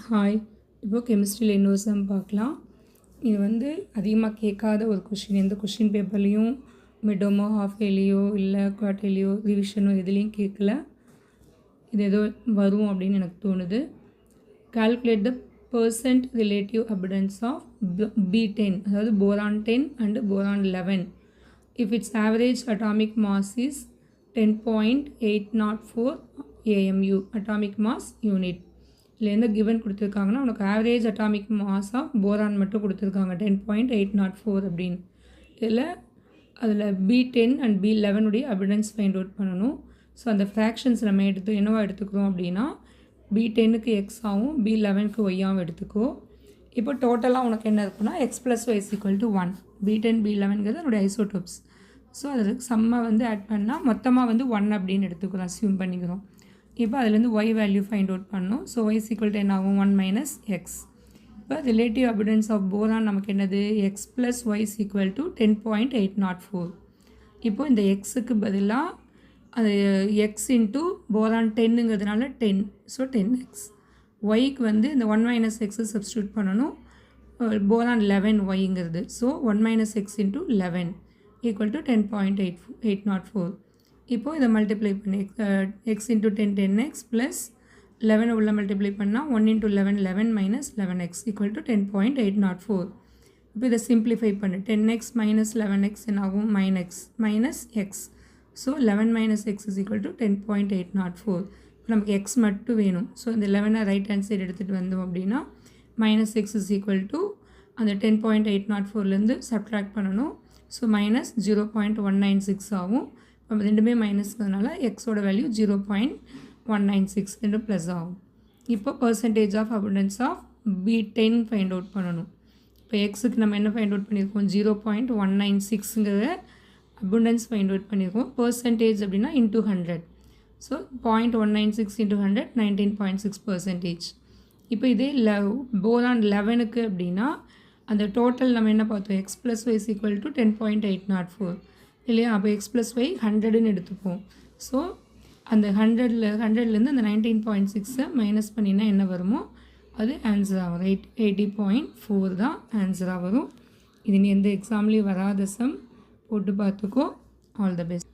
Hi, இப்போ கெமிஸ்ட்ரியில் இன்னொரு some பார்க்கலாம். இது வந்து அதிகமாக கேட்காத ஒரு கொஷின். எந்த கொஷின் பேப்பர்லேயும் மிட்டோமோ ஹாஃப் இயர்லியோ இல்லை குவார்ட்டர்லியோ ரிவிஷனோ எதுலேயும் கேட்கல. இது ஏதோ வரும் அப்படின்னு எனக்கு தோணுது. Calculate the percent relative abundance of B10, அதாவது boron 10 and boron 11 if its average atomic mass is 10.804 AMU, atomic mass unit. இதில் எந்த கிவன் கொடுத்துருக்காங்கன்னா உனக்கு average atomic mass of boron மட்டும் கொடுத்துருக்காங்க 10.804 அப்படின்னு. இதில் அதில் B10 அண்ட் B11 உடைய அபிடன்ஸ் ஃபைண்ட் அவுட் பண்ணணும். ஸோ அந்த ஃப்ராக்ஷன்ஸ் நம்ம என்னவா எடுத்துக்கிறோம் அப்படின்னா B10க்கு எக்ஸ் ஆகும், B11க்கு ஒய்யாகவும் எடுத்துக்கோ. இப்போ டோட்டலாக உனக்கு என்ன இருக்குன்னா x plus y equal to 1. B10 B11ங்கிறது அதனுடைய ஐசோடோப்ஸ். ஸோ அதில் சம்மை வந்து ஆட் பண்ணால் மொத்தமாக வந்து 1 அப்படின்னு எடுத்துக்கிறோம், அஸ்யூம் பண்ணிக்கிறோம். இப்போ அதுலேருந்து ஒய் வேல்யூ ஃபைண்ட் அவுட் பண்ணணும். ஸோ ஒய் ஈக்குவல் டு என்ன ஆகும், 1 மைனஸ் எக்ஸ். இப்போ ரிலேட்டிவ் அபிடன்ஸ் ஆஃப் போரான் நமக்கு என்னது, x plus y equal to 10.804. இப்போது இந்த எக்ஸுக்கு பதிலாக அது எக்ஸ் இன்ட்டு போரான் 10ங்கிறதுனால 10, ஸோ 10x. ஒய்க்கு வந்து இந்த 1 மைனஸ் எக்ஸு சப்ஸ்டியூட் பண்ணணும். போரான் 11 ஒய்ங்கிறது, so 1 minus x into 11 equal to 10.804. இப்போது இதை மல்டிப்ளை பண்ணி எக்ஸ் இன்ட்டு 10 10x ப்ளஸ் 11 உள்ள மல்டிப்ளை பண்ணால் 1 into 11 11 minus 11x equal to 10.804. இப்போ இதை சிம்பிளிஃபை பண்ணு. 10x மைனஸ் 11x என்னாகும், minus X. So 11 minus X is equal to 10.804. இப்போ நமக்கு எக்ஸ் மட்டும் வேணும். ஸோ இந்த 11 ரைட் ஹேண்ட் சைடு எடுத்துகிட்டு வந்தோம் அப்படின்னா minus X is equal to அந்த 10.804லேருந்து சப்ட்ராக்ட் பண்ணணும். ஸோ மைனஸ் 0.196 ஆகும். இப்போ ரெண்டுமே மைனஸ்ங்கிறதுனால எக்ஸோட வேல்யூ 0.196, ரெண்டும் ப்ளஸ் ஆகும். இப்போ percentage of abundance of B10 find out பண்ணணும். இப்போ எக்ஸுக்கு நம்ம என்ன ஃபைண்ட் அவுட் பண்ணியிருக்கோம், 0.196ங்கிற அபண்டன்ஸ் ஃபைண்ட் அவுட் பண்ணியிருக்கோம். பர்சன்டேஜ் அப்படின்னா இன்ட்டு 100. So 0.196 into 100 19.6%. இப்போ இதே போரான் 11க்கு அப்படின்னா அந்த டோட்டல் நம்ம என்ன பார்த்தோம், x plus y equal to 10.804 இல்லையா. அப்போ எக்ஸ் ப்ளஸ் ஒய் 100ன்னு எடுத்துப்போம். ஸோ அந்த 100லேருந்து அந்த 19.6 மைனஸ் பண்ணினா என்ன வருமோ அது ஆன்சராக வரும். 80.4 தான் ஆன்சராக வரும். இது நீ எந்த எக்ஸாம்லேயும் வராத சம், போட்டு பார்த்துக்கோ. All the best.